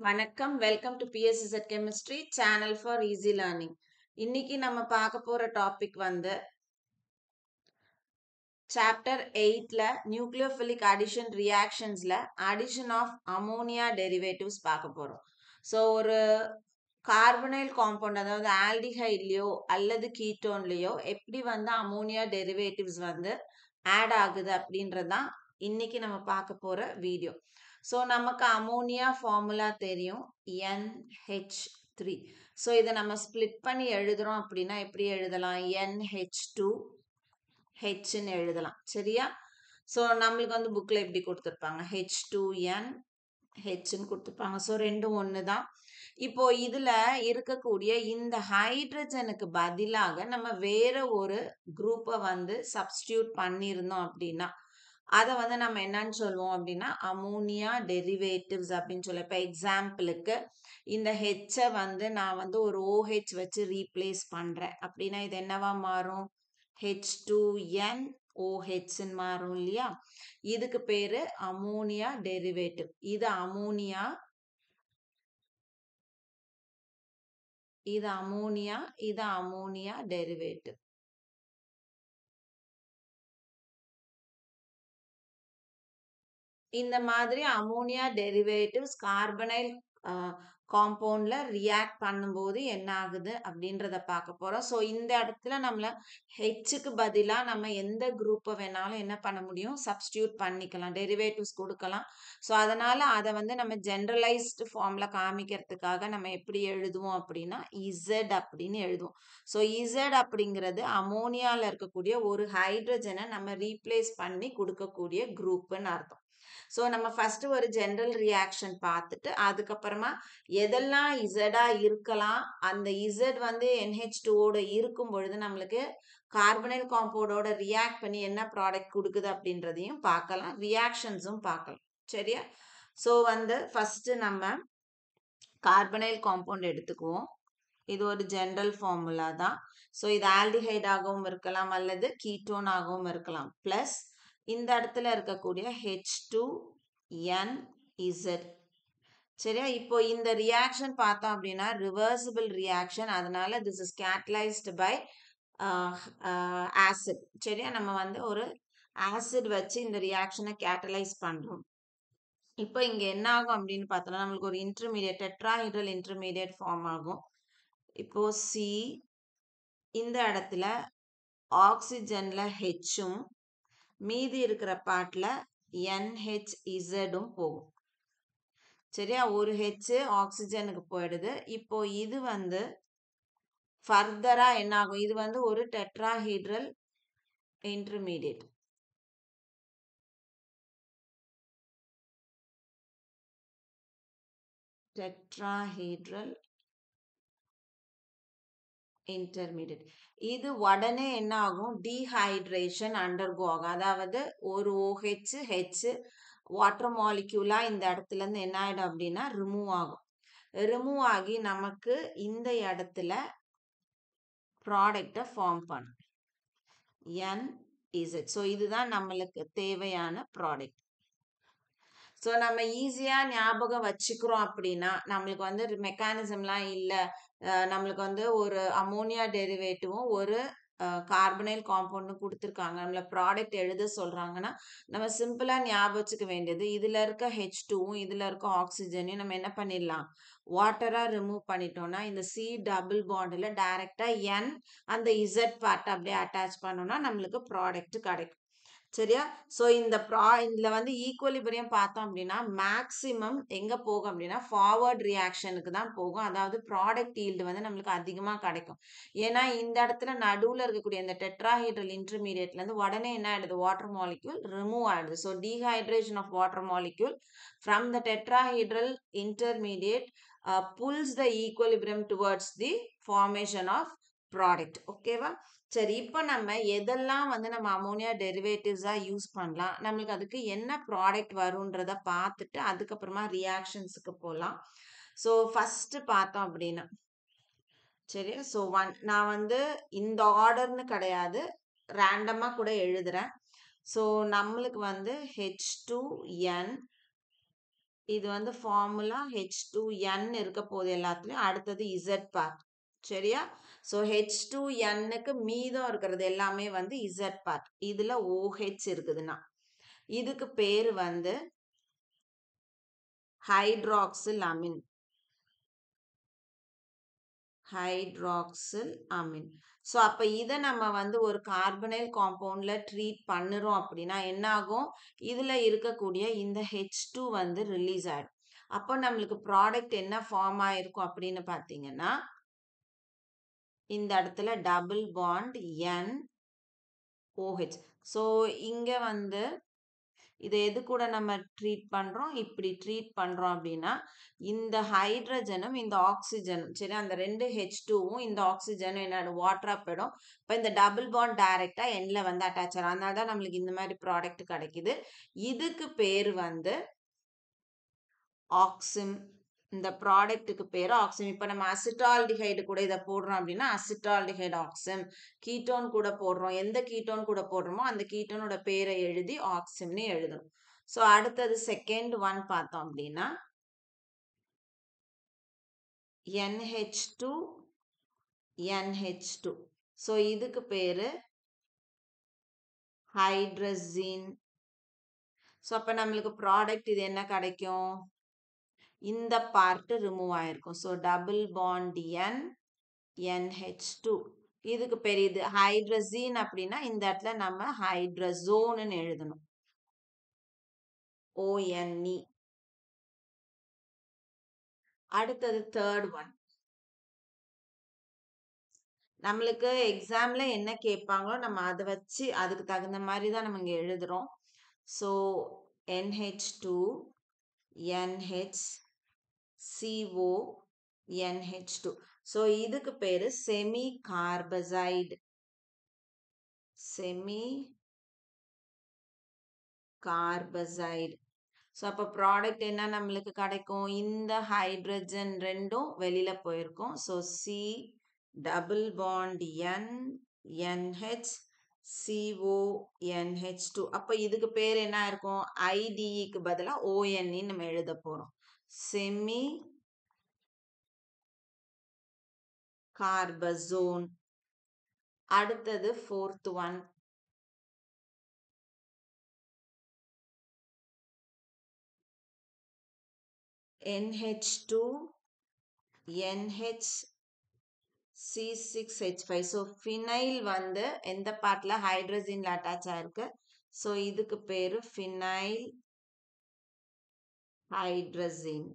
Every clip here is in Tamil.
வணக்கம். Welcome to PSZ chemistry channel for easy learning. இன்னைக்கு நம்ம பார்க்க போற டாபிக் வந்து சாப்டர் 8ல நியூக்ளியோஃபிலிக் அடிஷன் ரியாக்ஷன்ஸ்ல அடிஷன் ஆஃப் அமோனியா டெரிவேட்டிவ்ஸ் பார்க்க போறோம். ஸோ ஒரு கார்பனைல் காம்பவுண்ட் அதாவது ஆல்டிஹைட்லயோ அல்லது கீட்டோன்லயோ எப்படி வந்து அமோனியா டெரிவேட்டிவ்ஸ் வந்து ஆட் ஆகுது அப்படின்றதான் இன்னைக்கு நம்ம பார்க்க போற வீடியோ. ஸோ நமக்கு அமோனியா ஃபார்முலா தெரியும் NH3. ஸோ இதை நம்ம ஸ்பிளிட் பண்ணி எழுதுறோம் அப்படின்னா எப்படி எழுதலாம்? NH2Hன்னு எழுதலாம். சரியா? ஸோ நம்மளுக்கு வந்து புக்கில் எப்படி கொடுத்துருப்பாங்க? H2N Hன்னு கொடுத்துருப்பாங்க. ஸோ ரெண்டும் ஒன்று தான். இப்போ இதுல இருக்கக்கூடிய இந்த ஹைட்ரஜனுக்கு பதிலாக நம்ம வேற ஒரு குரூப்பை வந்து சப்ஸ்டியூட் பண்ணியிருந்தோம் அப்படின்னா அதை வந்து நம்ம என்னன்னு சொல்லுவோம் அப்படின்னா அமோனியா டெரிவேட்டிவ்ஸ் அப்படின்னு சொல்லுவோம். இப்போ எக்ஸாம்பிளுக்கு இந்த ஹெச்சை வந்து நான் வந்து ஒரு OH வச்சு ரீப்ளேஸ் பண்றேன் அப்படின்னா இது என்னவா மாறும்? H2NOHன்னு மாறும் இல்லையா? இதுக்கு பேரு அமோனியா டெரிவேட்டிவ். இது அமோனியா, இது அமோனியா, இது அமோனியா டெரிவேட்டிவ். இந்த மாதிரி அமோனியா டெரிவேட்டிவ்ஸ் கார்பனைல் காம்பவுண்ட்ல ரியாக்ட் பண்ணும்போது என்ன ஆகுது அப்படின்றத பார்க்க போறோம். ஸோ இந்த இடத்துல நம்மள ஹெச்சுக்கு பதிலாக நம்ம எந்த குரூப்பை வேணாலும் என்ன பண்ண முடியும்? சப்ஸ்டியூட் பண்ணிக்கலாம், டெரிவேட்டிவ்ஸ் கொடுக்கலாம். ஸோ அதனால அதை வந்து நம்ம ஜென்ரலைஸ்டு ஃபார்ம்ல காமிக்கிறதுக்காக நம்ம எப்படி எழுதுவோம் அப்படின்னா இசட் அப்படின்னு எழுதுவோம். ஸோ இசட் அப்படிங்கிறது அமோனியாவில் இருக்கக்கூடிய ஒரு ஹைட்ரஜனை நம்ம ரீப்ளேஸ் பண்ணி கொடுக்கக்கூடிய குரூப்புன்னு அர்த்தம். ஸோ நம்ம ஃபர்ஸ்ட் ஒரு ஜென்ரல் ரியாக்ஷன் பார்த்துட்டு அதுக்கப்புறமா எதெல்லாம் இசடா இருக்கலாம், அந்த இசட் வந்து NH2ஓட இருக்கும் பொழுது நம்மளுக்கு கார்பனைல் காம்பவுண்டோட ரியாக்ட் பண்ணி என்ன ப்ராடக்ட் கொடுக்குது அப்படின்றதையும் பார்க்கலாம், ரியாக்ஷன்ஸும் பார்க்கலாம். சரியா? ஸோ வந்து ஃபர்ஸ்ட் நம்ம கார்பனைல் காம்பவுண்ட் எடுத்துக்குவோம். இது ஒரு ஜென்ரல் ஃபார்முலா தான். ஸோ இது ஆல்டிஹைடாகவும் இருக்கலாம் அல்லது கீட்டோனாகவும் இருக்கலாம். பிளஸ் இந்த இடத்துல இருக்கக்கூடிய H2NZ. சரியா? இப்போ இந்த ரியாக்ஷன் பார்த்தோம் அப்படின்னா ரிவர்சிபிள் ரியாக்ஷன், அதனால this is catalysed by acid. சரியா? நம்ம வந்து ஒரு ஆசிட் வச்சு இந்த ரியாக்ஷனை கேட்டலைஸ் பண்றோம். இப்போ இங்க என்ன ஆகும் அப்படின்னு பார்த்தோம்னா நம்மளுக்கு ஒரு இன்டர்மீடியட் டெட்ராஹைட்ரல் இன்டர்மீடியட் ஃபார்ம் ஆகும். இப்போ C இந்த இடத்துல ஆக்சிஜன்ல ஹெச்சும் மீதி இருக்கிற பார்ட்ல NHZம் போகும். சரியா? ஒரு ஹெச் ஆக்சிஜனுக்கு போயிடுது. இப்போ இது வந்து ஃபர்தரா என்ன ஆகும்? இது வந்து ஒரு டெட்ராஹைட்ரல் இன்டர்மீடியட். Tetrahedral intermediate. இது உடனே என்ன ஆகும்? டீஹைட்ரேஷன் அண்டர்கோ ஆகும். அதாவது ஒரு OH H வாட்டர் மாலிக்யூலா இந்த இடத்துல இருந்து என்ன ஆயிடும் அப்படின்னா ரிமூவ் ஆகும். ரிமூவ் ஆகி நமக்கு இந்த இடத்துல ப்ராடக்டை ஃபார்ம் பண்ணும் NZ. ஸோ இதுதான் நம்மளுக்கு தேவையான ப்ராடக்ட். ஸோ நம்ம ஈஸியாக ஞாபகம் வச்சுக்கிறோம் அப்படின்னா நம்மளுக்கு வந்து மெக்கானிசம்லாம் இல்லை, நம்மளுக்கு வந்து ஒரு அமோனியா டெரிவேட்டிவும் ஒரு கார்பனைல் காம்பவுண்டும் கொடுத்துருக்காங்க, நம்மள ப்ராடக்ட் எழுத சொல்கிறாங்கன்னா நம்ம சிம்பிளாக ஞாபகம் வச்சுக்க வேண்டியது இதில் இருக்க H2வும் இதில் இருக்க ஆக்சிஜனையும் நம்ம என்ன பண்ணிடலாம்? வாட்டராக ரிமூவ் பண்ணிட்டோம்னா இந்த C டபுள் பாண்டில் டைரெக்டாக N அந்த Z பார்ட்டை அப்படியே அட்டாச் பண்ணோம்னா நம்மளுக்கு ப்ராடக்ட் கிடைக்கும். சரியா? ஸோ இதில் வந்து ஈக்குவலிபிரியம் பார்த்தோம் அப்படின்னா மேக்ஸிமம் எங்கே போகும் அப்படின்னா ஃபார்வர்ட் ரியாக்ஷனுக்கு தான் போகும். அதாவது ப்ராடக்ட் ஈல்டு வந்து நம்மளுக்கு அதிகமாக கிடைக்கும். ஏன்னா இந்த இடத்துல நடுவில் இருக்கக்கூடிய இந்த டெட்ராஹைட்ரல் இன்டர்மீடியட்லேருந்து உடனே என்ன ஆயிடுது? வாட்டர் மாலிக்யூல் ரிமூவ் ஆயிடுது. So dehydration of water molecule from the tetrahedral intermediate pulls the equilibrium towards the formation of product. ஓகேவா? சரி, இப்போ நம்ம எதெல்லாம் வந்து நம்ம அமோனியா டெரிவேட்டிவ்ஸா யூஸ் பண்ணலாம், நம்மளுக்கு அதுக்கு என்ன ப்ராடக்ட் வரும்ன்றத பார்த்துட்டு அதுக்கப்புறமா ரியாக்ஷன்ஸுக்கு போகலாம். ஸோ ஃபர்ஸ்ட் பார்த்தோம் அப்படின்னா சரியா? ஸோ நான் வந்து இந்த ஆர்டர்னு கிடையாது, ரேண்டமாக கூட எழுதுறேன். ஸோ நம்மளுக்கு வந்து H2N இது வந்து ஃபார்முலா H2N இருக்க போகுது எல்லாத்துலயும். அடுத்தது Z பார்ட். சரியா? ஸோ H2Nக்கு மீதம் இருக்கிறது எல்லாமே வந்து Z பார்ட். இதுல OH இருக்குதுன்னா இதுக்கு பேரு வந்து hydroxyl amine. Hydroxyl amine. So அப்ப இதை நம்ம வந்து ஒரு கார்பனைல் காம்பவுண்ட்ல ட்ரீட் பண்ணுறோம் அப்படின்னா என்ன ஆகும்? இதுல இருக்கக்கூடிய இந்த H2 வந்து ரிலீஸ் ஆயிடும். அப்போ நம்மளுக்கு ப்ராடக்ட் என்ன ஃபார்ம் ஆயிருக்கும் அப்படின்னு பார்த்தீங்கன்னா இந்த இடத்துல டபுள் பாண்ட் NOH. ஸோ இங்க வந்து இதை எது கூட நம்ம ட்ரீட் பண்றோம்? இப்படி ட்ரீட் பண்றோம் அப்படின்னா இந்த ஹைட்ரஜனும் இந்த ஆக்சிஜனும் சரி அந்த ரெண்டு H2வும் இந்த ஆக்சிஜனும் என்ன வாட்டரா போயிடும். இப்போ இந்த டபுள் பாண்ட் டைரக்டா எண்ட்ல வந்து அட்டாச் ஆகும். அதனால தான் நம்மளுக்கு இந்த மாதிரி ப்ராடக்ட் கிடைக்குது. இதுக்கு பேர் வந்து ஆக்சிம். இந்த ப்ராடக்ட்டுக்கு பேர் ஆக்சிம். இப்போ நம்ம அசிட்டால்டிஹைடு கூட இதை போடுறோம் அப்படின்னா அசிட்டால்டிஹைடு ஆக்சிம். கீட்டோன் கூட போடுறோம். எந்த கீட்டோன் கூட போடுறோமோ அந்த கீட்டோனோட பேரை எழுதி ஆக்சிம்னு எழுதணும். ஸோ அடுத்தது செகண்ட் ஒன் பார்த்தோம் அப்படின்னா NH2 NH2. ஸோ இதுக்கு பேரு ஹைட்ரஜீன். ஸோ அப்போ நம்மளுக்கு ப்ராடக்ட் இது என்ன கிடைக்கும்? இந்த பார்ட் ரிமூவ் ஆயிருக்கும். So double bond NH2. இதுக்கு பேர் இது ஹைட்ரஜீன் அப்படின்னா இந்த இடத்துல நம்ம ஹைட்ரசோன்னு எழுதணும். ONE. அடுத்தது தேர்ட் ஒன். நம்மளுக்கு எக்ஸாம்ல என்ன கேட்பாங்களோ நம்ம அதை வச்சு அதுக்கு தகுந்த மாதிரி தான் நம்ம இங்க எழுதுறோம். So NH2 NH CO NH2. So இதுக்கு பேரு செமி கார்பசைடு. செமி கார்பசைடு. ஸோ அப்போ ப்ராடக்ட் என்ன நம்மளுக்கு கிடைக்கும்? இந்த ஹைட்ரஜன் ரெண்டும் வெளியில போயிருக்கும். So C double bond NH CO NH2. அப்போ இதுக்கு பேர் என்ன இருக்கும்? IDEக்கு பதிலா ONE நம்ம எழுத போறோம். செமி கார்பசோன். அடுத்தது fourth one. NH2 NH C6H5. So phenyl வந்து எந்த பார்ட்ல ஹைட்ரஜன்ல அட்டாச் ஆயிருக்கு. ஸோ இதுக்கு பேரு ஃபினைல் ஹைட்ரஜன்.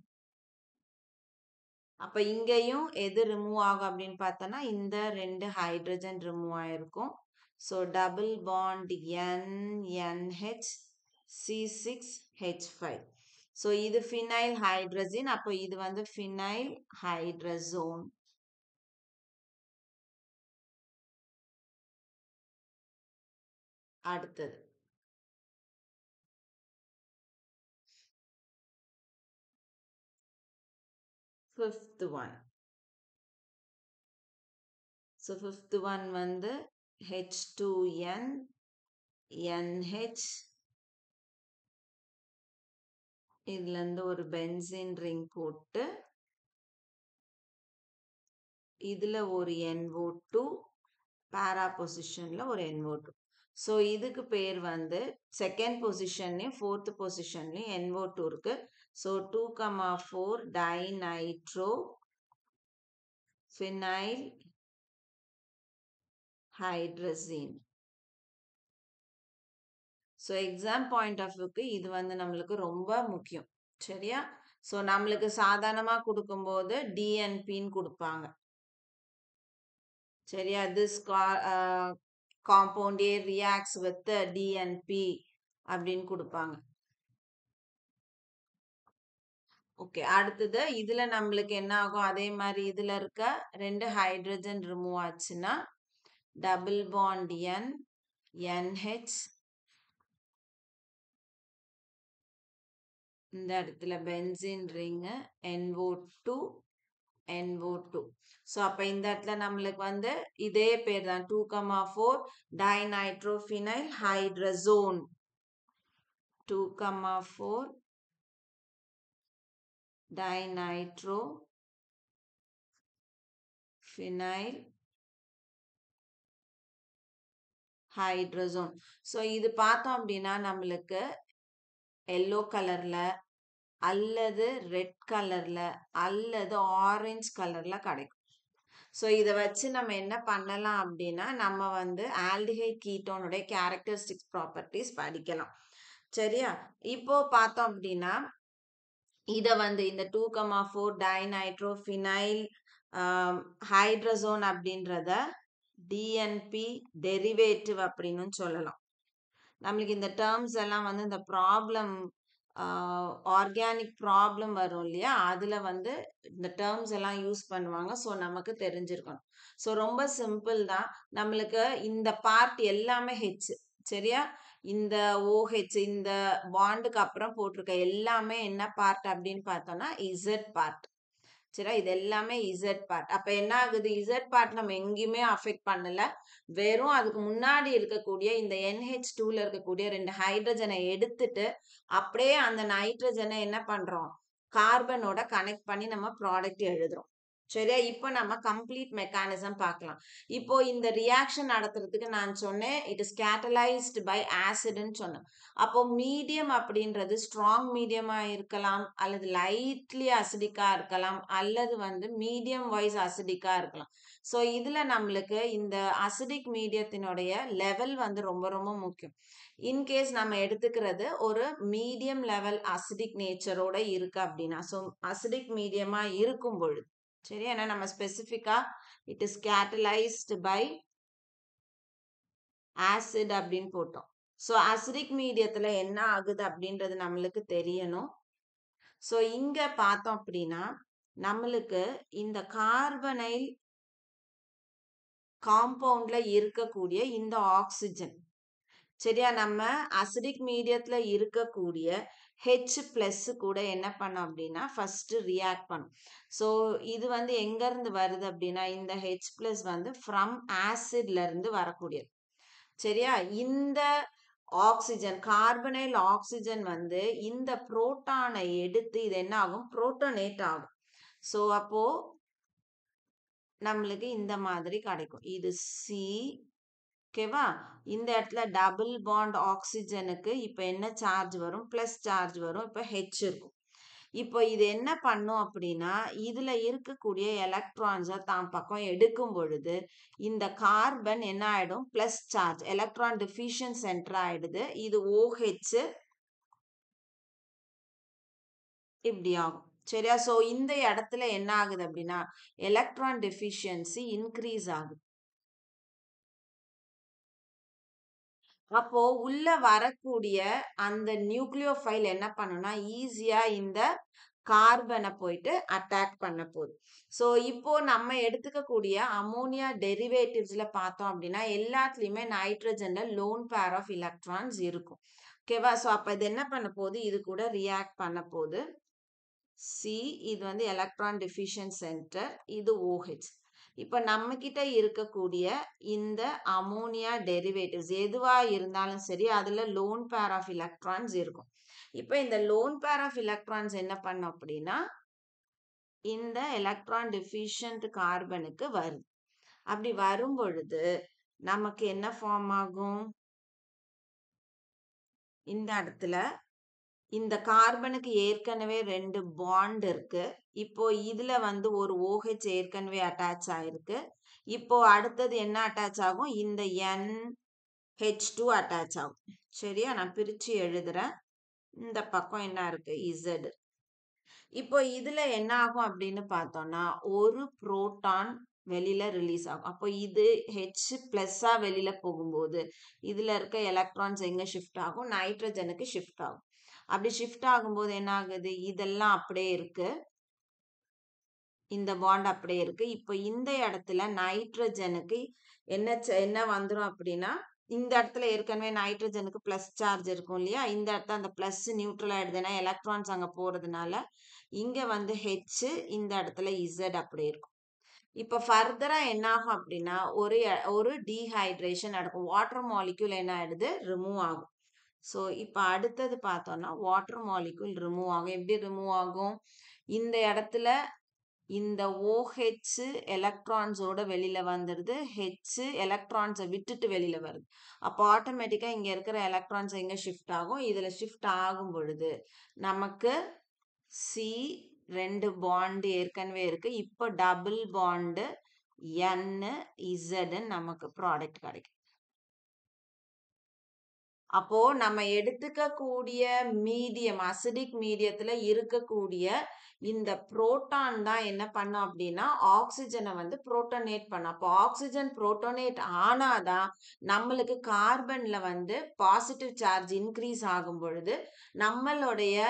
அப்ப இங்கேயும் எது ரிமூவ் ஆகும் அப்படின்னு பார்த்தோம்னா இந்த ரெண்டு ஹைட்ரஜன் ரிமூவ் ஆயிருக்கும். So double bond NH C6H5. So இது ஃபினைல் ஹைட்ரஜன். அப்போ இது வந்து ஃபினைல் ஹைட்ரசோன். அடுத்தது fifth one. So fifth one வந்து H2N NH. இதுல இருந்து ஒரு பென்சீன் ரிங் போட்டு இதுல ஒரு NO2 பேரா பொசிஷன்ல ஒரு NO2. ஸோ இதுக்கு பேர் வந்து செகண்ட் பொசிஷன்லயும் ஃபோர்த் பொசிஷன்லயும் NO2 இருக்கு. So 2,4 dinitro phenyl hydrazine. So exam point of வியூக்கு இது வந்து நம்மளுக்கு ரொம்ப முக்கியம். சரியா? ஸோ நம்மளுக்கு சாதாரணமா கொடுக்கும்போது DNPன்னு கொடுப்பாங்க. சரியா? This compound A reacts with DNP அப்படின்னு கொடுப்பாங்க. ஓகே, அடுத்தது இதுல நம்மளுக்கு என்ன ஆகும்? அதே மாதிரி இதுல இருக்க ரெண்டு ஹைட்ரஜன் ரிமூவ் ஆச்சுன்னா டபுள் பாண்ட் NH. இந்த இடத்துல benzene ring NO2 NO2. So அப்ப இந்த இடத்துல நம்மளுக்கு வந்து இதே பேர் தான் 2,4 dinitrophenyl hydrazone. 2,4 dinitro phenyl hydrazone. So இது பார்த்தோம் அப்படின்னா நம்மளுக்கு எல்லோ கலர்ல அல்லது ரெட் கலர்ல அல்லது ஆரஞ்சு கலர்ல கிடைக்கும். ஸோ இதை வச்சு நம்ம என்ன பண்ணலாம் அப்படின்னா நம்ம வந்து ஆல்டிஹைட் கீட்டோனுடைய கேரக்டரிஸ்டிக்ஸ் ப்ராப்பர்ட்டிஸ் படிக்கலாம். சரியா? இப்போ பார்த்தோம் அப்படின்னா இதை வந்து இந்த 2,4 டைநைட்ரோ ஃபினைல் ஹைட்ரசோன் அப்படின்றத டிஎன்பி டெரிவேட்டிவ் அப்படின்னு சொல்லலாம். நம்மளுக்கு இந்த டேர்ம்ஸ் எல்லாம் வந்து இந்த ப்ராப்ளம் ஆர்கானிக் ப்ராப்ளம் வரும் இல்லையா, அதுல வந்து இந்த டேர்ம்ஸ் எல்லாம் யூஸ் பண்ணுவாங்க. ஸோ நமக்கு தெரிஞ்சிருக்கணும். ஸோ ரொம்ப சிம்பிள் தான். நம்மளுக்கு இந்த பார்ட் எல்லாமே ஹெச். சரியா? இந்த OH இந்த பாண்டுக்கு அப்புறம் போட்டிருக்க எல்லாமே என்ன பார்ட் அப்படின்னு பார்த்தோம்னா இசட் பார்ட். சரியா? இது எல்லாமே இசட் பார்ட். அப்ப என்ன ஆகுது, இசட் பார்ட் நம்ம எங்கேயுமே அஃபெக்ட் பண்ணல. வெறும் அதுக்கு முன்னாடி இருக்கக்கூடிய இந்த NH2ல இருக்கக்கூடிய 2 ஹைட்ரஜனை எடுத்துட்டு அப்படியே அந்த நைட்ரஜனை என்ன பண்றோம், கார்பனோட கனெக்ட் பண்ணி நம்ம ப்ராடக்ட் எழுதுறோம். சரியா? இப்போ நம்ம கம்ப்ளீட் மெக்கானிசம் பார்க்கலாம். இப்போ இந்த ரியாக்ஷன் நடத்துறதுக்கு நான் சொன்னேன் இட் இஸ் கேட்டலைஸ்டு பை ஆசிட்னு சொன்னேன். அப்போ மீடியம் அப்படின்றது ஸ்ட்ராங் மீடியமா இருக்கலாம், அல்லது லைட்லி அசிடிக்கா இருக்கலாம், அல்லது வந்து மீடியம் வைஸ் அசிடிக்கா இருக்கலாம். ஸோ இதுல நம்மளுக்கு இந்த அசிடிக் மீடியத்தினுடைய லெவல் வந்து ரொம்ப ரொம்ப முக்கியம். இன்கேஸ் நம்ம எடுத்துக்கிறது ஒரு மீடியம் லெவல் அசிடிக் நேச்சரோட இருக்கு அப்படின்னா, ஸோ அசிடிக் மீடியமா இருக்கும் பொழுது, சரி, ஏன்னா நம்ம ஸ்பெசிஃபிக்கா it is catalysed by acid அப்படின்னு போட்டோம். ஸோ அசிடிக் மீடியத்துல என்ன ஆகுது அப்படின்றது நம்மளுக்கு தெரியணும். ஸோ இங்க பார்த்தோம் அப்படின்னா நம்மளுக்கு இந்த கார்பனைல் காம்பவுண்ட்ல இருக்கக்கூடிய இந்த ஆக்சிஜன், சரியா, நம்ம அசிடிக் மீடியத்துல இருக்கக்கூடிய H பிளஸ் கூட என்ன பண்ணோம் அப்படின்னா ஃபர்ஸ்ட் ரியாக்ட் பண்ணும். ஸோ இது வந்து எங்க இருந்து வருது அப்படின்னா இந்த H பிளஸ் வந்து ஃப்ரம் ஆசிட்ல இருந்து வரக்கூடியது. சரியா? இந்த ஆக்சிஜன் கார்பனைல் ஆக்சிஜன் வந்து இந்த புரோட்டானை எடுத்து இது என்ன ஆகும், புரோட்டோனேட் ஆகும். ஸோ அப்போ நம்மளுக்கு இந்த மாதிரி கிடைக்கும். இது சி. ஓகேவா? இந்த இடத்துல டபுள் பாண்ட் ஆக்சிஜனுக்கு இப்ப என்ன சார்ஜ் வரும், பிளஸ் சார்ஜ் வரும். இப்ப H இருக்கும். இப்போ இது என்ன பண்ணும் அப்படின்னா இதுல இருக்கக்கூடிய எலக்ட்ரான்ஸை தான் பக்கம் எடுக்கும் பொழுது இந்த கார்பன் என்ன ஆயிடும், plus charge electron deficient centre ஆயிடுது. இது OH இப்படி ஆகும். சரியா? ஸோ இந்த இடத்துல என்ன ஆகுது அப்படின்னா எலக்ட்ரான் டெஃபிஷியன்சி இன்க்ரீஸ் ஆகுது. அப்போ உள்ள வரக்கூடிய அந்த நியூக்ளியோஃபைல் என்ன பண்ணும்னா ஈஸியா இந்த கார்பனை போயிட்டு அட்டாக் பண்ண போகுது. ஸோ இப்போ நம்ம எடுத்துக்கக்கூடிய அமோனியா டெரிவேட்டிவ்ஸ்ல பார்த்தோம் அப்படின்னா எல்லாத்துலயுமே நைட்ரஜன்ல லோன் பேர் ஆஃப் எலக்ட்ரான்ஸ் இருக்கும். ஓகேவா? ஸோ அப்ப இது என்ன பண்ண போகுது, இது கூட ரியாக்ட் பண்ண போகுது. சி, இது வந்து எலக்ட்ரான் டெஃபிஷியன்ட் சென்டர், இது OH. இப்ப நம்ம கிட்ட இருக்கக்கூடிய இந்த அமோனியா டெரிவேட்டிவ்ஸ் எதுவா இருந்தாலும் சரி அதுல லோன் பேர் ஆஃப் எலக்ட்ரான்ஸ் இருக்கும். இப்ப இந்த லோன் பேர் ஆஃப் எலக்ட்ரான்ஸ் என்ன பண்ணும் அப்படின்னா இந்த எலக்ட்ரான் டெஃபிஷியன்ட் கார்பனுக்கு வருது. அப்படி வரும் பொழுது நமக்கு என்ன ஃபார்ம் ஆகும், இந்த இடத்துல இந்த கார்பனுக்கு ஏற்கனவே 2 பாண்ட் இருக்கு. இப்போ இதுல வந்து ஒரு OH ஏற்கனவே அட்டாச் ஆயிருக்கு. இப்போ அடுத்தது என்ன அட்டாச் ஆகும், இந்த NH2 அட்டாச் ஆகும். சரியா? நான் பிரிச்சு எழுதுறேன். இந்த பக்கம் என்ன இருக்கு, Z. இப்போ இதுல என்ன ஆகும் அப்படின்னு பார்த்தோம்னா ஒரு புரோட்டான் வெளியில ரிலீஸ் ஆகும். அப்போ இது H பிளஸ்ஸா வெளியில போகும்போது இதுல இருக்க எலக்ட்ரான்ஸ் எங்க ஷிஃப்ட் ஆகும், நைட்ரஜனுக்கு ஷிஃப்ட் ஆகும். அப்படி ஷிஃப்ட் ஆகும்போது என்ன ஆகுது, இதெல்லாம் அப்படியே இருக்கு, இந்த பாண்ட் அப்படியே இருக்கு. இப்போ இந்த இடத்துல நைட்ரஜனுக்கு என்ன வந்துரும் அப்படின்னா இந்த இடத்துல ஏற்கனவே நைட்ரஜனுக்கு பிளஸ் சார்ஜ் இருக்கும் இல்லையா, இந்த இடத்துல அந்த பிளஸ் நியூட்ரல் ஆயிடுதுன்னா எலக்ட்ரான்ஸ் அங்க போறதுனால இங்க வந்து H, இந்த இடத்துல Z அப்படி இருக்கும். இப்ப ஃபர்தரா என்ன ஆகும் அப்படின்னா ஒரு டீஹைட்ரேஷன் நடக்கும். வாட்டர் மாலிக்யூல் என்ன ஆயிடுது, ரிமூவ் ஆகும். ஸோ இப்போ அடுத்தது பார்த்தோம்னா வாட்டர் மாலிக்யூல் ரிமூவ் ஆகும். எப்படி ரிமூவ் ஆகும், இந்த இடத்துல இந்த OH எலக்ட்ரான்ஸோட வெளியில வந்துடுது, H எலக்ட்ரான்ஸை விட்டுட்டு வெளியில வருது. அப்போ ஆட்டோமேட்டிக்கா இங்க இருக்கிற எலக்ட்ரான்ஸ் எங்க ஷிஃப்ட் ஆகும்? இதுல ஷிஃப்ட் ஆகும் பொழுது நமக்கு C 2 பாண்ட் ஏற்கனவே இருக்கு. இப்போ டபுள் பாண்டு N Z நமக்கு ப்ராடக்ட் கிடைக்கும். அப்போ நம்ம எடுத்துக்கக்கூடிய மீடியம் அசிடிக் மீடியத்துல இருக்கக்கூடிய இந்த புரோட்டான் தான் என்ன பண்ணும் அப்படின்னா ஆக்சிஜனை வந்து புரோட்டோனேட் பண்ணும். அப்போ ஆக்சிஜன் புரோட்டோனேட் ஆனாதான் நம்மளுக்கு கார்பன்ல வந்து பாசிட்டிவ் சார்ஜ் இன்க்ரீஸ் ஆகும் பொழுது நம்மளுடைய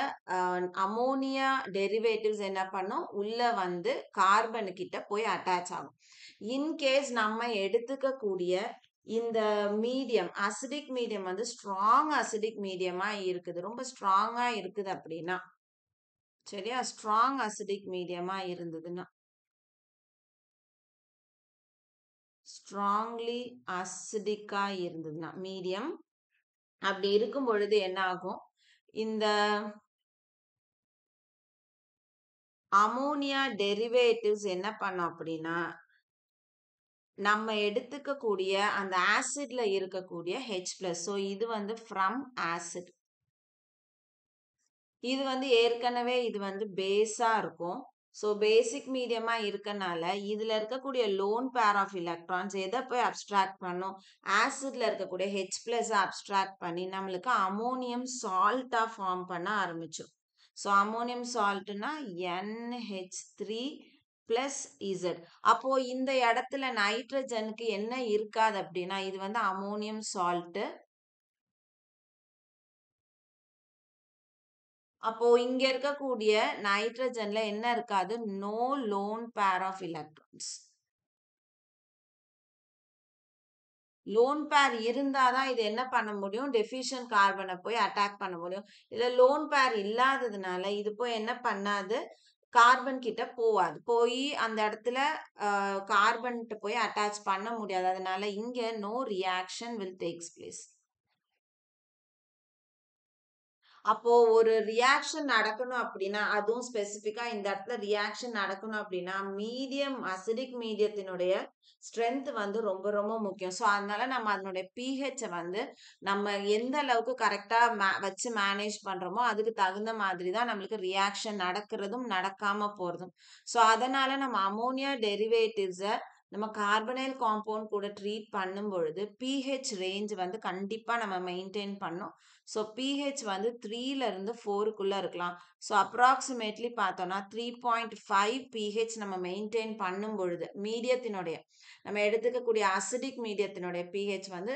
அமோனியா டெரிவேட்டிவ்ஸ் என்ன பண்ணும், உள்ள வந்து கார்பன் கிட்ட போய் அட்டாச் ஆகும். இன்கேஸ் நம்ம எடுத்துக்கக்கூடிய இந்த மீடியம் அசிடிக் மீடியம் வந்து ஸ்ட்ராங் அசிடிக் மீடியமா இருக்குது, ரொம்ப ஸ்ட்ராங்கா இருக்குது அப்படின்னா, சரியா, ஸ்ட்ராங் அசிடிக் மீடியமா இருந்ததுன்னா, ஸ்ட்ராங்லி அசிடிக்கா இருந்ததுன்னா மீடியம், அப்படி இருக்கும் பொழுது என்ன ஆகும், இந்த அமோனியா டெரிவேட்டிவ்ஸ் என்ன பண்ணும் அப்படின்னா நம்ம எடுத்துக்கக்கூடிய அந்த ஆசிட்ல இருக்கக்கூடிய H+. ஸோ இது வந்து ஃப்ரம் ஆசிட். இது வந்து ஏற்கனவே இது வந்து பேஸா இருக்கும். ஸோ பேசிக் மீடியமா இருக்கனால இதுல இருக்கக்கூடிய லோன் பேர் ஆஃப் எலக்ட்ரான்ஸ் எதை போய் அப்ஸ்ட்ராக்ட் பண்ணும், ஆசிட்ல இருக்கக்கூடிய H+ அப்ஸ்ட்ராக்ட் பண்ணி நம்மளுக்கு அமோனியம் சால்ட்டா ஃபார்ம் பண்ண ஆரம்பிச்சோம். ஸோ அமோனியம் சால்ட்னா NH3 பிளஸ் Z. அப்போ இந்த இடத்துல நைட்ரஜனுக்கு என்ன இருக்காது அப்படின்னா இது வந்து அமோனியம் சால்ட். அப்போ இங்க இருக்கக்கூடிய நைட்ரஜன்ல என்ன இருக்காது, no lone pair of electrons. Lone pair இருந்தாதான் இது என்ன பண்ண முடியும், டெஃபிஷியன்ட் கார்பனை போய் அட்டாக் பண்ண முடியும். இதுல லோன் பேர் இல்லாததுனால இது போய் என்ன பண்ணாது, கார்பன் கிட்ட போவாது, போய் அந்த இடத்துல கார்பன் போய் அட்டாச் பண்ண முடியாது. அதனால இங்க no reaction will takes place. அப்போ ஒரு ரியாக்ஷன் நடக்கணும் அப்படின்னா அதுவும் ஸ்பெசிபிக்கா இந்த இடத்துல ரியாக்ஷன் நடக்கணும் அப்படின்னா மீடியம் அசிடிக் மீடியத்தினுடைய ஸ்ட்ரென்த் வந்து ரொம்ப ரொம்ப முக்கியம். ஸோ அதனால நம்ம அதனுடைய பிஹெச்சை வந்து நம்ம எந்த அளவுக்கு கரெக்டா வச்சு மேனேஜ் பண்றோமோ அதுக்கு தகுந்த மாதிரி தான் நம்மளுக்கு ரியாக்ஷன் நடக்கிறதும் நடக்காம போறதும். ஸோ அதனால நம்ம அமோனியா டெரிவேட்டிவ்ஸை நம்ம கார்பனைல் காம்பவுண்ட் கூட ட்ரீட் பண்ணும் பொழுது பிஹெச் ரேஞ்ச் வந்து கண்டிப்பா நம்ம மெயின்டைன் பண்ணோம். ஸோ பிஹெச் வந்து 3ல இருந்து 4க்குள்ள இருக்கலாம். ஸோ அப்ராக்சிமேட்லி பார்த்தோம்னா 3.5 பிஹெச் நம்ம மெயின்டைன் பண்ணும் பொழுது மீடியத்தினுடைய நம்ம எடுத்துக்கக்கூடிய அசிடிக் மீடியத்தினுடைய பிஹெச் வந்து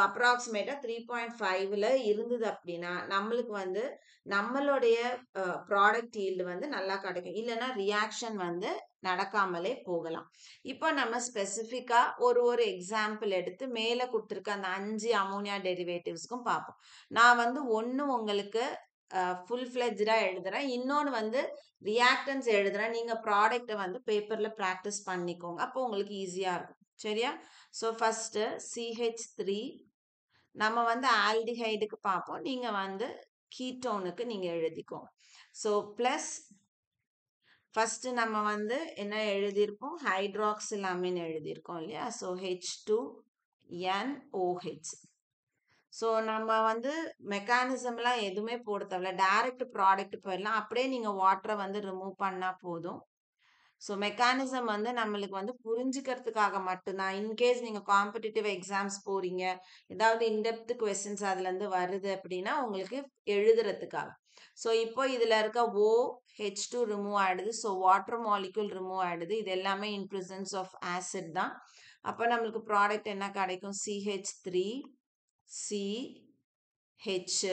அப்ராக்சிமேட்டா 3.5ல இருந்தது அப்படின்னா நம்மளுக்கு வந்து நம்மளுடைய ப்ராடக்ட் ஈல்டு வந்து நல்லா கிடைக்கும், இல்லைன்னா ரியாக்ஷன் வந்து நடக்காமலே போகலாம். இப்போ நம்ம ஸ்பெசிஃபிக்கா ஒரு எக்ஸாம்பிள் எடுத்து மேல கொடுத்துருக்க அந்த 5 அமோனியா டெரிவேட்டிவ்ஸ்க்கும் பார்ப்போம். நான் வந்து ஒண்ணு உங்களுக்கு ஃபுல் ஃபிளெஜ்டா எழுதுறேன், இன்னொன்னு வந்து ரியாக்டன்ஸ் எழுதுறேன். நீங்க ப்ராடக்ட்டை வந்து பேப்பர்ல ப்ராக்டிஸ் பண்ணிக்கோங்க, அப்போ உங்களுக்கு ஈஸியா இருக்கும். சரியா? ஸோ ஃபர்ஸ்ட் CH3 நம்ம வந்து ஆல்டிஹைடுக்கு பார்ப்போம், நீங்க வந்து கீட்டோனுக்கு நீங்க எழுதிக்கோங்க. ஸோ பிளஸ் ஃபர்ஸ்ட் நம்ம வந்து என்ன எழுதியிருப்போம், ஹைட்ராக்சில் அமீன் எழுதியிருக்கோம் இல்லையா? So H2NOH. ஸோ நம்ம வந்து மெக்கானிசம்லாம் எதுவுமே போட தேவையில்ல, டைரக்ட் ப்ராடக்ட் போயிடலாம். அப்படியே நீங்க வாட்டரை வந்து ரிமூவ் பண்ணா போதும். ஸோ மெக்கானிசம் வந்து நம்மளுக்கு வந்து புரிஞ்சுக்கிறதுக்காக மட்டும்தான். இன்கேஸ் நீங்க காம்படிட்டிவ் எக்ஸாம்ஸ் போறீங்க, ஏதாவது இன்டெப்த் கொஸ்டின்ஸ் அதுல இருந்து வருது அப்படின்னா உங்களுக்கு எழுதுறதுக்காக. ஸோ இப்போ இதுல இருக்க OH2 ரிமூவ் ஆயிடுது. ஸோ வாட்டர் மாலிக்யூல் ரிமூவ் ஆயிடுது. இது எல்லாமே இன் பிரசன்ஸ் ஆஃப் ஆசிட் தான். அப்போ நம்மளுக்கு ப்ராடக்ட் என்ன கிடைக்கும், CH3CH.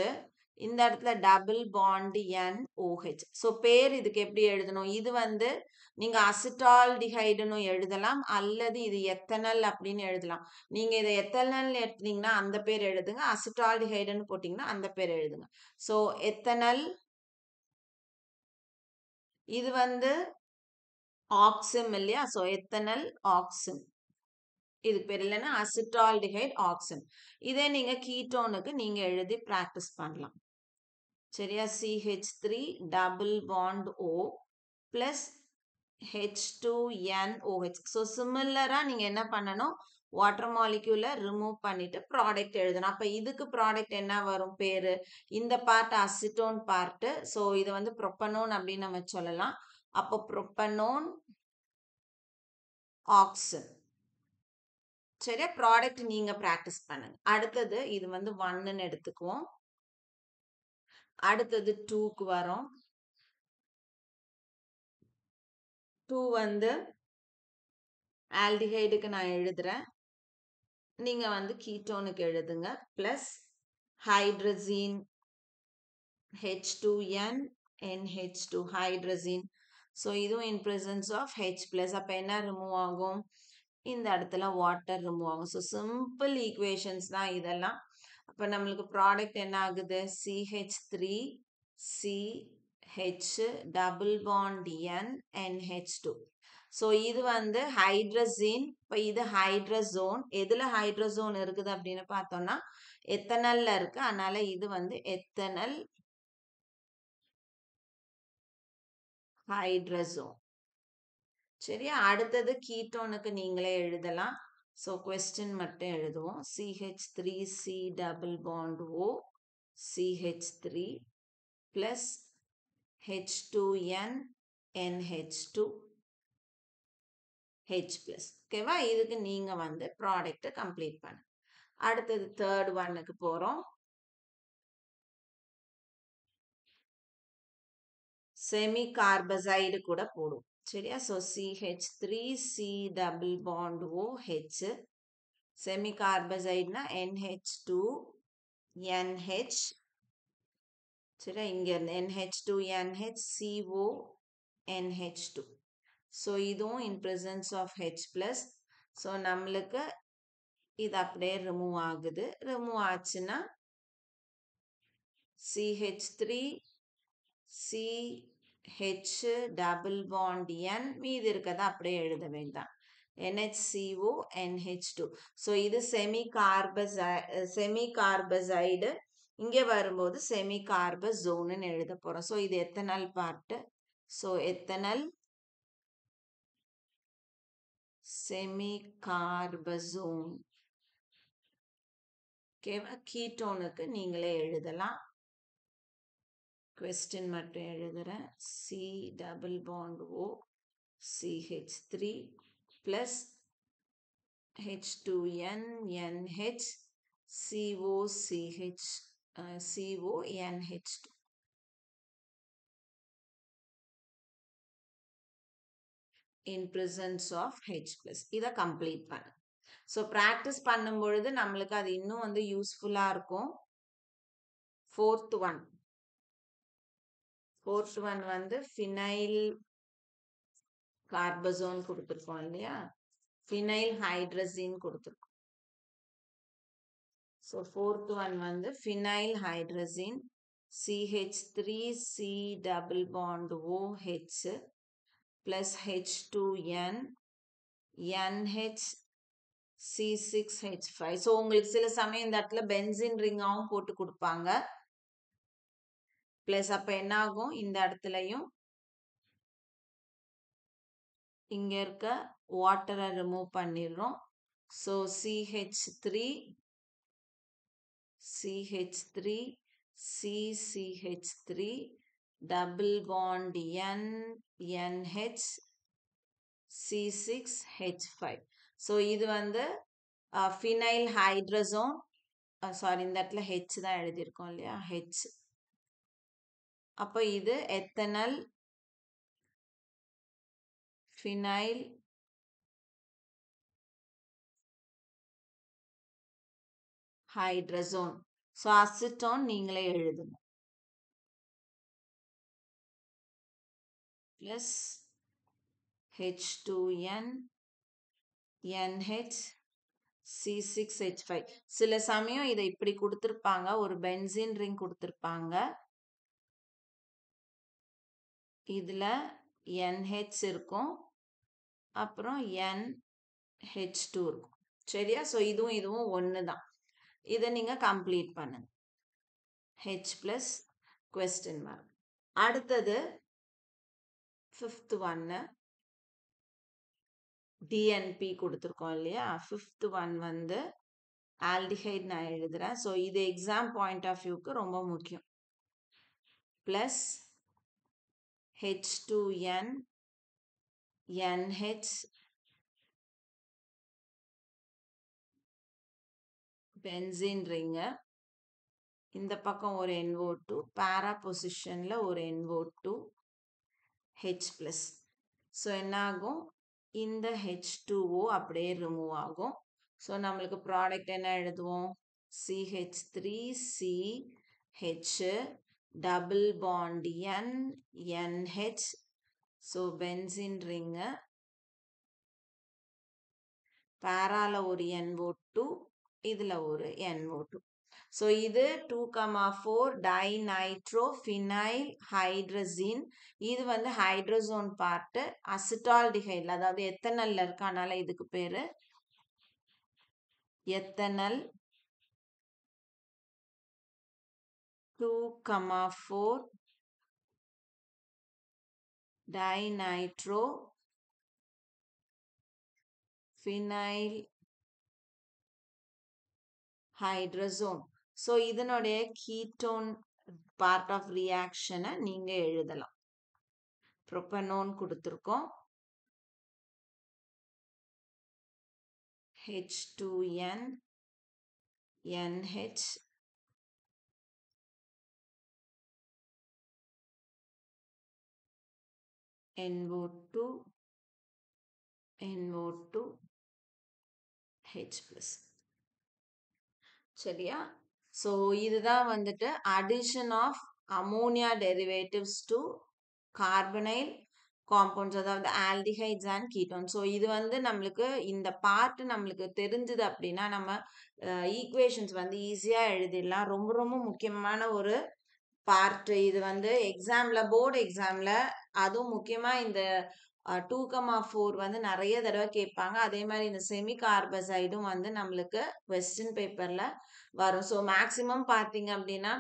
இந்த இடத்துல டபுள் பாண்ட் NOH. ஸோ பேர் இதுக்கு எப்படி எழுதணும், இது வந்து நீங்க அசிட்டால்டிஹைடுன்னு எழுதலாம், அல்லது இது எத்தனால் அப்படின்னு எழுதலாம். நீங்க இதை எத்தனால் எடுத்தீங்கன்னா அந்த பேர் எழுதுங்க, அசிட்டால்டிஹைடுன்னு போட்டீங்கன்னா அந்த பேர் எழுதுங்க. ஸோ எத்தனால், இது வந்து ஆக்சிம் இல்லையா? ஸோ எத்தனால் ஆக்சிம், இதுக்கு பேர் இல்லைன்னா அசிட்டால்டிஹைட் ஆக்சிம். இதே நீங்க கீட்டோனுக்கு நீங்க எழுதி பிராக்டிஸ் பண்ணலாம். சரியா? CH3 double bond O plus H2NOH. So சிமிலராக நீங்கள் என்ன பண்ணணும், வாட்டர் மாலிக்யூலை ரிமூவ் பண்ணிட்டு ப்ராடக்ட் எழுதணும். அப்போ இதுக்கு ப்ராடக்ட் என்ன வரும் பேர், இந்த பார்ட் அசிட்டோன் பார்ட்டு. ஸோ இது வந்து ப்ரொப்பனோன் அப்படின்னு நம்ம சொல்லலாம். அப்போ ப்ரொப்பனோன் ஆக்சன். சரியா, ப்ராடக்ட் நீங்க ப்ராக்டிஸ் பண்ணுங்க. அடுத்தது இது வந்து 1ன்னு எடுத்துக்குவோம். அடுத்தது 2க்கு வரோம். 2 வந்து ஆல்டிஹைடுக்கு நான் எழுதுறேன், நீங்க வந்து கீட்டோனுக்கு எழுதுங்க. Plus ஹைட்ரஜீன் H2N NH2 hydrazine. So இதுவும் in presence of H plus. அப்போ என்ன ரிமூவ் ஆகும், இந்த இடத்துல வாட்டர் ரிமூவ் ஆகும். ஸோ சிம்பிள் ஈக்குவேஷன்ஸ் தான் இதெல்லாம். அப்போ நம்மளுக்கு ப்ராடக்ட் என்ன ஆகுது, CH3 CH double bond N NH2. So இது வந்து ஹைட்ரஜீன். இப்போ இது ஹைட்ரசோன். எதில் ஹைட்ரசோன் இருக்குது அப்படின்னு பார்த்தோம்னா எத்தனல்ல இருக்கு. அதனால இது வந்து எத்தனல் ஹைட்ரசோன். சரியா, அடுத்தது கீட்டோனுக்கு நீங்களே எழுதலாம். ஸோ கொஸ்டின் மட்டும் எழுதுவோம். CH3C double bond O CH3 plus H2N NH2 H plus. ஓகேவா, இதுக்கு நீங்க வந்து ப்ராடக்ட் கம்ப்ளீட் பண்ணு. அடுத்தது தேர்ட் ஒன்னுக்கு போறோம். செமி கார்பசைடு கூட போடும். சரியா, so CH3C double bond OH. செமி கார்பசைடுனா NH2 NH. சரியா, இங்க இருந்து NH2 NH CO NH2. So இதுவும் in presence of H plus. So நம்மளுக்கு இது அப்படியே ரிமூவ் ஆகுது. ரிமூவ் ஆச்சுன்னா CH3 CH double bond N, மீது இருக்கதை அப்படியே எழுத வேண்டாம், NHCO NH2. ஸோ இது செமி கார்பசைடு. இங்கே வரும்போது செமி கார்பசோன்னு எழுத போகிறோம். ஸோ இது ethanal part. So ethanal semicarbazone. ஓகேவா, கீட்டோனுக்கு நீங்களே எழுதலாம். கொஸ்டின் மட்டும் எழுதுறேன். C double bond O CH3 plus H2N NH COCH CO NH2. in presence of H plus. இதை கம்ப்ளீட் பண்ணு. ஸோ ப்ராக்டிஸ் பண்ணும் பொழுது நம்மளுக்கு அது இன்னும் வந்து யூஸ்ஃபுல்லாக இருக்கும். ஃபோர்த் ஒன் வந்து ஃபினைல் கார்பசோன் கொடுத்துருக்கோம் இல்லையா, ஃபினைல் ஹைட்ரஜீன் கொடுத்துருக்கோம். ஸோ ஃபோர்த் ஒன் வந்து phenyl hydrazine CH3C double bond OH plus H2N NH C6H5. So உங்களுக்கு சில சமயம் இந்த இடத்துல பென்சின் ரிங்காகவும் போட்டு கொடுப்பாங்க. பிளஸ் அப்போ என்ன ஆகும், இந்த இடத்துலையும் இங்க இருக்க வாட்டரை ரிமூவ் பண்ணிடுறோம். So CH3 CH3 double bond N NH C6H5. So இது வந்து ஃபினைல் ஹைட்ரசோன். சாரி, இந்த இடத்துல H தான் எழுதியிருக்கோம் இல்லையா, H. அப்போ இது ethanol phenyl hydrazone. So acetone நீங்களே எழுதுங்க. plus H2N NH C6H5. சில சமயம் இதை இப்படி கொடுத்துருப்பாங்க, ஒரு பென்சின் ரிங் கொடுத்துருப்பாங்க, இதுல NH இருக்கும், அப்புறம் NH2 இருக்கும். சரியா, ஸோ இதுவும் ஒன்று தான். இதை நீங்க கம்ப்ளீட் பண்ணுங்க. H plus question mark. அடுத்தது ஃபிஃப்த் ஒன்னு டிஎன்பி கொடுத்துருக்கோம் இல்லையா? ஃபிஃப்த் ஒன் வந்து ஆல்டிஹைட் நான் எழுதுறேன். ஸோ இது எக்ஸாம் பாயிண்ட் ஆஃப் வியூக்கு ரொம்ப முக்கியம். Plus H2N NH benzene ring, இந்த பக்கம் ஒரு NO2, பேரா பொசிஷனில் ஒரு NO2 H+. ஸோ என்ன ஆகும்? இந்த H2O அப்படியே ரிமூவ் ஆகும். ஸோ நம்மளுக்கு ப்ராடக்ட் என்ன எழுதுவோம்? CH3CH double bond N NH. So benzene ring, பேரால ஒரு NO2, இதில் ஒரு NO2. ஸோ இது 2,4 டைநைட்ரோஃபினைல் ஹைட்ரசின். இது வந்து ஹைட்ரோசோன் பார்ட்டு அசிட்டால்டிஹைடில், அதாவது எத்தனல்ல இருக்கனால இதுக்கு பேர் எத்தனல். 2,4 dinitrophenyl hydrazone. ஸோ இதனுடைய கீட்டோன் பார்ட் ஆஃப் ரியாக்ஷனை நீங்கள் எழுதலாம். ப்ரோபனோன் கொடுத்துருக்கோம். H2N NH NO2 NO2 H+. சரியா? ஸோ இதுதான் வந்துட்டு addition of ammonia derivatives to carbonyl compounds, அதாவது ஆல்டிஹைட்ஸ் அண்ட் கீட்டோன். ஸோ இது வந்து நம்மளுக்கு இந்த பார்ட் நம்மளுக்கு தெரிஞ்சுது அப்படின்னா நம்ம ஈக்குவேஷன்ஸ் வந்து ஈஸியாக எழுதிடலாம். ரொம்ப ரொம்ப முக்கியமான ஒரு பார்ட் இது வந்து எக்ஸாமில், போர்டு எக்ஸாமில், அதுவும் முக்கியமாக இந்த 2,4 வந்து நிறைய தடவை கேட்பாங்க. அதே மாதிரி இந்த செமி கார்பசைடும் வந்து நம்மளுக்கு கொஸ்டின் பேப்பரில் வரும். ஸோ மேக்ஸிமம் பார்த்தீங்க அப்படின்னா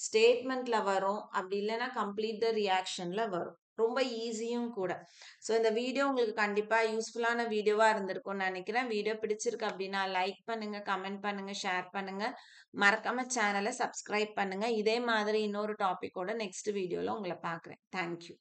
ஸ்டேட்மெண்ட்டில் வரும், அப்படி இல்லைன்னா கம்ப்ளீட் த ரியாக்ஷனில் வரும். ரொம்ப ஈஸியும் கூட. ஸோ இந்த வீடியோ உங்களுக்கு கண்டிப்பாக யூஸ்ஃபுல்லான வீடியோவாக இருந்திருக்கும்னு நினைக்கிறேன். வீடியோ பிடிச்சிருக்கு அப்படின்னா லைக் பண்ணுங்கள், கமெண்ட் பண்ணுங்கள், ஷேர் பண்ணுங்கள். மறக்காம சேனலை சப்ஸ்கிரைப் பண்ணுங்கள். இதே மாதிரி இன்னொரு டாப்பிக்கோட நெக்ஸ்ட் வீடியோவில் உங்களை பார்க்குறேன். தேங்க்யூ.